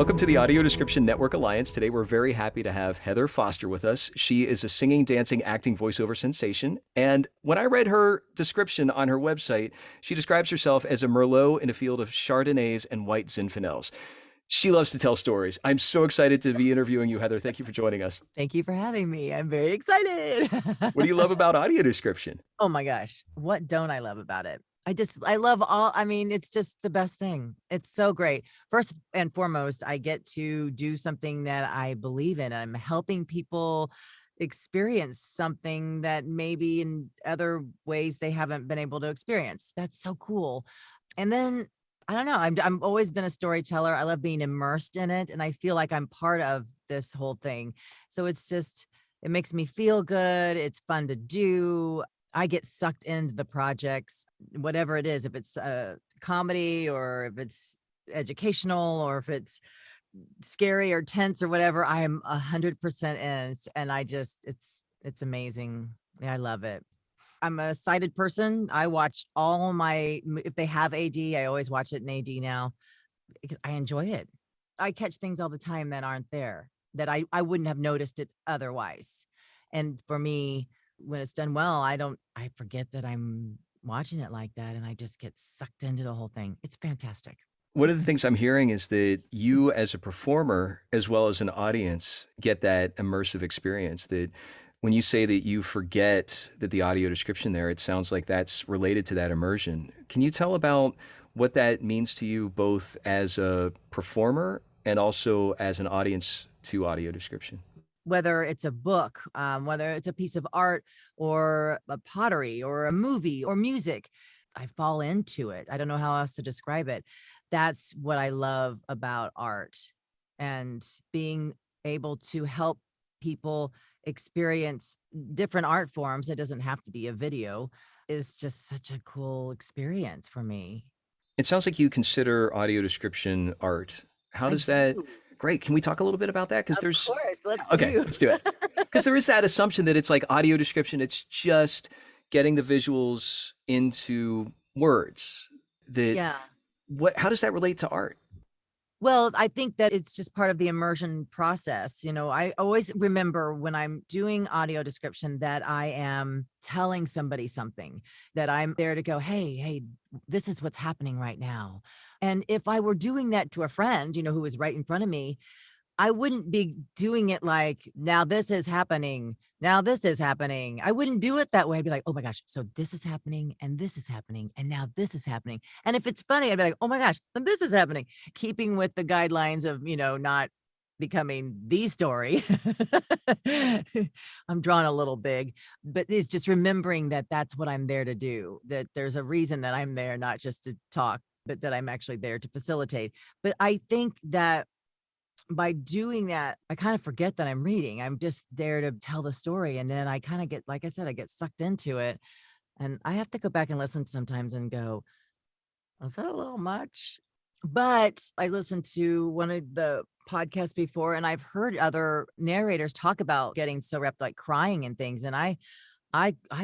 Welcome to the Audio Description Network Alliance. Today, we're very happy to have Heather Foster with us. She is a singing, dancing, acting voiceover sensation. And when I read her description on her website, she describes herself as a Merlot in a field of Chardonnays and white Zinfandels. She loves to tell stories. I'm so excited to be interviewing you, Heather. Thank you for joining us. Thank you for having me. I'm very excited. What do you love about audio description? Oh my gosh. What don't I love about it? I love it's just the best thing. It's so great. First and foremost, I get to do something that I believe in. I'm helping people experience something that maybe in other ways they haven't been able to experience. That's so cool. And then I don't know. I'm always been a storyteller. I love being immersed in it, and I feel like I'm part of this whole thing. So it makes me feel good. It's fun to do. I get sucked into the projects, whatever it is, if it's a comedy or if it's educational or if it's scary or tense or whatever, I am 100% in. And it's amazing. Yeah, I love it. I'm a sighted person. I watch if they have AD, I always watch it in AD now because I enjoy it. I catch things all the time that aren't there that I wouldn't have noticed it otherwise. And for me, when it's done well, I forget that I'm watching it like that. And I just get sucked into the whole thing. It's fantastic. One of the things I'm hearing is that you as a performer, as well as an audience, get that immersive experience. That when you say that you forget that the audio description there, it sounds like that's related to that immersion. Can you tell about what that means to you, both as a performer and also as an audience to audio description? Whether it's a book, whether it's a piece of art or a pottery or a movie or music, I fall into it. I don't know how else to describe it. That's what I love about art, and being able to help people experience different art forms. It doesn't have to be a video, is just such a cool experience for me. It sounds like you consider audio description art. How I does that? do. Great. Can we talk a little bit about that? Because Of there's course, okay, let's do it. Because there is that assumption that it's like audio description. It's just getting the visuals into words. That Yeah. how does that relate to art? Well, I think that it's just part of the immersion process. I always remember when I'm doing audio description that I am telling somebody something, that I'm there to go, hey, this is what's happening right now. And if I were doing that to a friend, who was right in front of me, I wouldn't be doing it like, now this is happening. Now this is happening. I wouldn't do it that way. I'd be like, oh my gosh, so this is happening and this is happening. And now this is happening. And if it's funny, I'd be like, oh my gosh, then this is happening. Keeping with the guidelines of, not becoming the story. I'm drawn a little big, but it's just remembering that that's what I'm there to do, that there's a reason that I'm there, not just to talk, but that I'm actually there to facilitate. But I think that by doing that, I kind of forget that I'm reading. I'm just there to tell the story. And then I kind of get, like I said, I get sucked into it. And I have to go back and listen sometimes and go, was that a little much? But I listened to one of the podcasts before, and I've heard other narrators talk about getting so wrapped, like crying and things. And I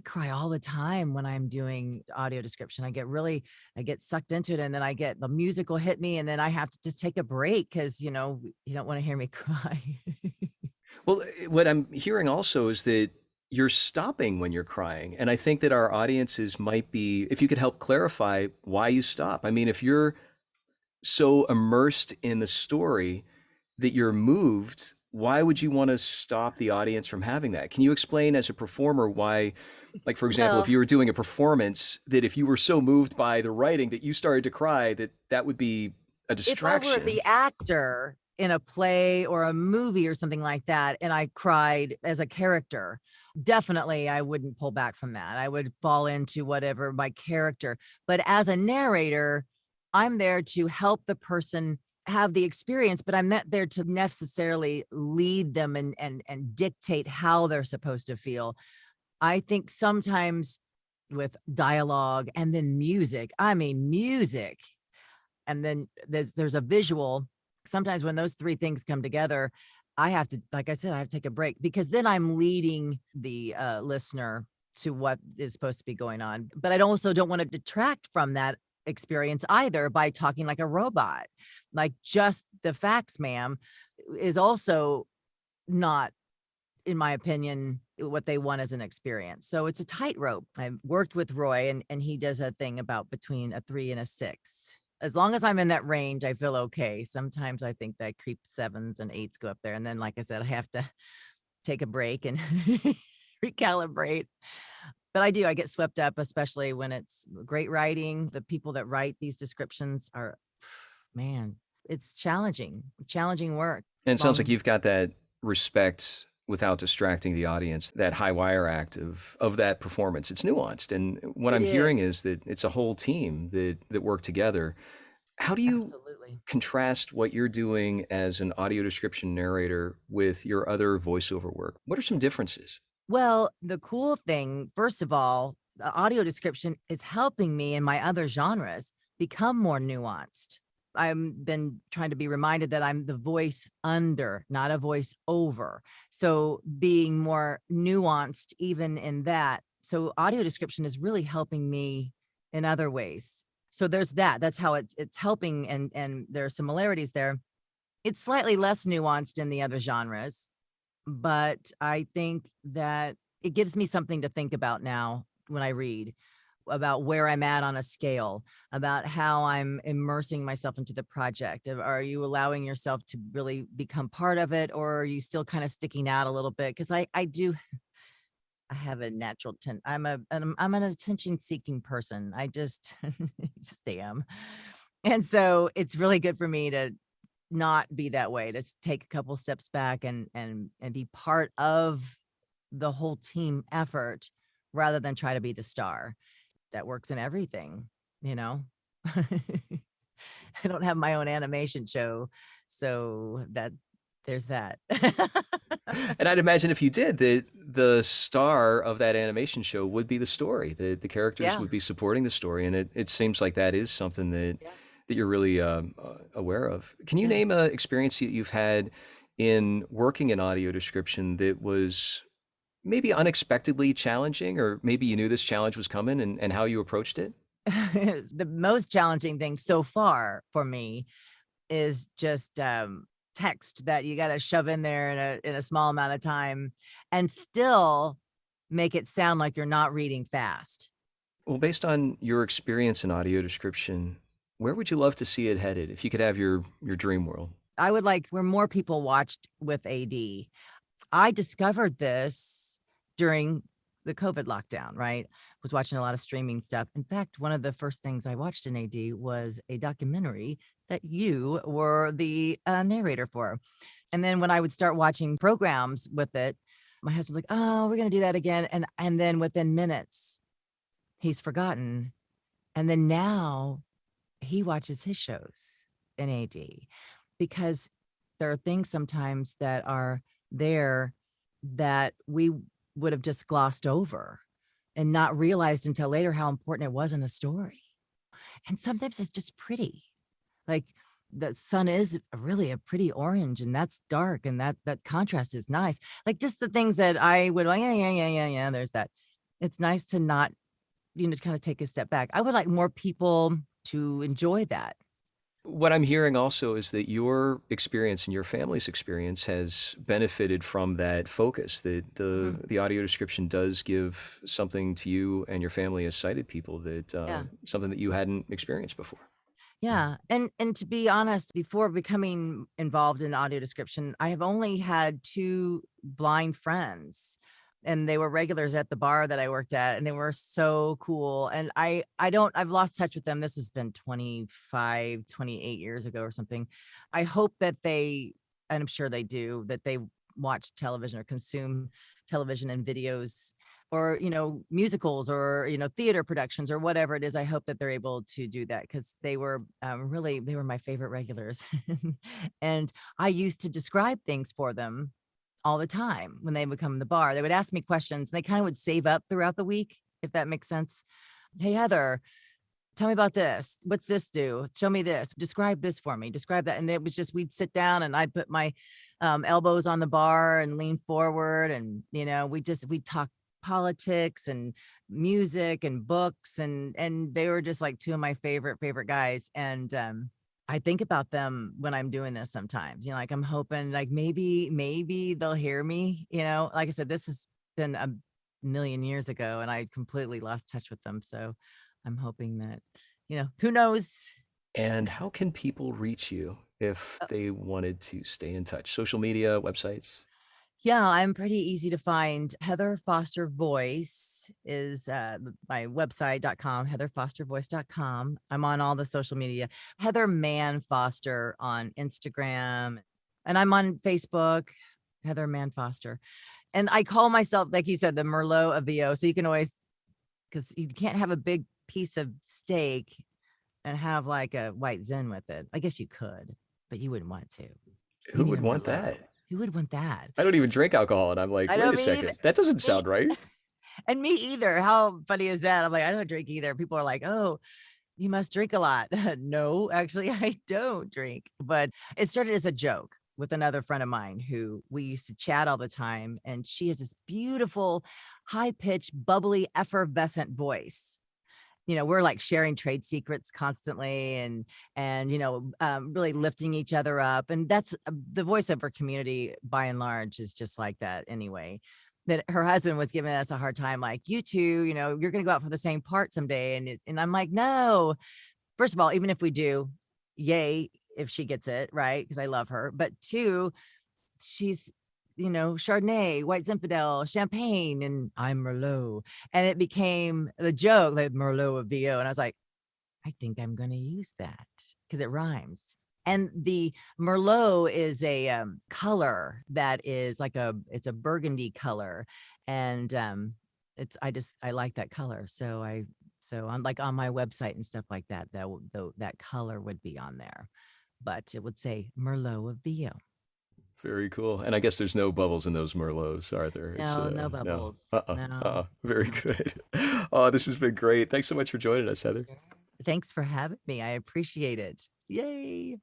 cry all the time when I'm doing audio description. I get sucked into it, and then the music will hit me, and then I have to just take a break because, you don't want to hear me cry. Well, what I'm hearing also is that you're stopping when you're crying. And I think that our audiences might be, if you could help clarify why you stop. I mean, if you're so immersed in the story that you're moved, why would you want to stop the audience from having that? Can you explain as a performer why, like, for example, if Well, you were doing a performance, that if you were so moved by the writing that you started to cry, that would be a if I were distraction? the actor in a play or a movie or something like that, and I cried as a character, definitely I wouldn't pull back from that. I would fall into whatever my character. But as a narrator, I'm there to help the person have the experience, but I'm not there to necessarily lead them and dictate how they're supposed to feel. I think sometimes with dialogue and then music, music, and then there's a visual. Sometimes when those three things come together, I have to, like I said, I have to take a break, because then I'm leading the listener to what is supposed to be going on. But I also don't want to detract from that experience either by talking like a robot. Like just the facts, ma'am, is also not, in my opinion, what they want as an experience. So it's a tightrope. I've worked with Roy, and he does a thing about between a 3 and a 6. As long as I'm in that range, I feel okay. Sometimes I think that creep 7s and 8s go up there. And then, like I said, I have to take a break and recalibrate. But I get swept up, especially when it's great writing. The people that write these descriptions are, man, it's challenging work. And it sounds like you've got that respect without distracting the audience, that high wire act of that performance. It's nuanced. And what It I'm is. hearing is that it's a whole team that work together. How do you Absolutely. contrast what you're doing as an audio description narrator with your other voiceover work? What are some differences? Well, the cool thing, first of all, the audio description is helping me in my other genres become more nuanced. I've been trying to be reminded that I'm the voice under, not a voice over. So being more nuanced even in that. So audio description is really helping me in other ways. So there's that. That's how it's helping, and there are similarities there. It's slightly less nuanced in the other genres, but I think that it gives me something to think about now when I read, about where I'm at on a scale, about how I'm immersing myself into the project. Are you allowing yourself to really become part of it, or are you still kind of sticking out a little bit? Because I have a natural I'm an attention seeking person. I just just am. And so it's really good for me to not be that way, to take a couple steps back and be part of the whole team effort rather than try to be the star. That works in everything, you know. I don't have my own animation show, so that there's that. And I'd imagine if you did, that the star of that animation show would be the story. The characters Yeah, would be supporting the story, and it seems like that is something yeah, that you're really aware of. Can you yeah. name a experience that you've had in working in audio description that was maybe unexpectedly challenging, or maybe you knew this challenge was coming and how you approached it? The most challenging thing so far for me is just text that you got to shove in there in a small amount of time and still make it sound like you're not reading fast. Well, based on your experience in audio description, where would you love to see it headed if you could have your dream world? I would like where more people watched with AD. I discovered this during the COVID lockdown, right? Was watching a lot of streaming stuff. In fact, one of the first things I watched in AD was a documentary that you were the narrator for. And then when I would start watching programs with it, my husband's like, "Oh, we're going to do that again." And then within minutes, he's forgotten. And then now he watches his shows in AD, because there are things sometimes that are there that we would have just glossed over and not realized until later how important it was in the story. And sometimes it's just pretty. Like the sun is really a pretty orange, and that's dark, and that contrast is nice. Like just the things that I would like, yeah, there's that. It's nice to not, to kind of take a step back. I would like more people to enjoy that. What I'm hearing also is that your experience and your family's experience has benefited from that focus, that Mhm. the audio description does give something to you and your family as sighted people, that Yeah. something that you hadn't experienced before. Yeah. And to be honest, before becoming involved in audio description, I have only had two blind friends, and they were regulars at the bar that I worked at, and they were so cool. And I've lost touch with them. This has been 25, 28 years ago or something. I hope that and I'm sure they do, that they watch television or consume television and videos, or musicals, or theater productions, or whatever it is. I hope that they're able to do that, because they were they were my favorite regulars. And I used to describe things for them all the time when they would come in the bar. They would ask me questions, and they kind of would save up throughout the week, if that makes sense. "Hey, Heather, tell me about this. What's this do? Show me this. Describe this for me. Describe that." And it was just, we'd sit down, and I'd put my elbows on the bar and lean forward. And, we'd talk politics and music and books, and they were just like two of my favorite guys. And I think about them when I'm doing this sometimes, like I'm hoping like maybe they'll hear me, like I said, this has been a million years ago and I completely lost touch with them. So I'm hoping that, who knows. And how can people reach you if they wanted to stay in touch? Social media, websites? Yeah, I'm pretty easy to find. Heather Foster Voice is my website.com, heatherfostervoice.com. I'm on all the social media. Heather Man Foster on Instagram. And I'm on Facebook, Heather Man Foster. And I call myself, like you said, the Merlot of VO. So you can always, because you can't have a big piece of steak and have like a white Zen with it. I guess you could, but you wouldn't want to. Who would want that? Who would want that? I don't even drink alcohol. And I'm like, I wait know, a me second. either. That doesn't sound right. And me either. How funny is that? I'm like, I don't drink either. People are like, oh, you must drink a lot. No, actually, I don't drink. But it started as a joke with another friend of mine who we used to chat all the time. And she has this beautiful, high-pitched, bubbly, effervescent voice. We're like sharing trade secrets constantly and really lifting each other up. And that's the voiceover community by and large is just like that anyway. That her husband was giving us a hard time, like, you two, you're going to go out for the same part someday. And I'm like, no, first of all, even if we do, yay, if she gets it right, because I love her. But two, she's Chardonnay, White Zinfandel, Champagne, and I'm Merlot. And it became the joke, like Merlot of VO. And I was like, I think I'm going to use that because it rhymes. And the Merlot is a color that is like it's a burgundy color. And I like that color. So I'm like on my website and stuff like that, that color would be on there, but it would say Merlot of VO. Very cool. And I guess there's no bubbles in those Merlots, are there? No bubbles. No. Very good. Oh, this has been great. Thanks so much for joining us, Heather. Thanks for having me. I appreciate it. Yay.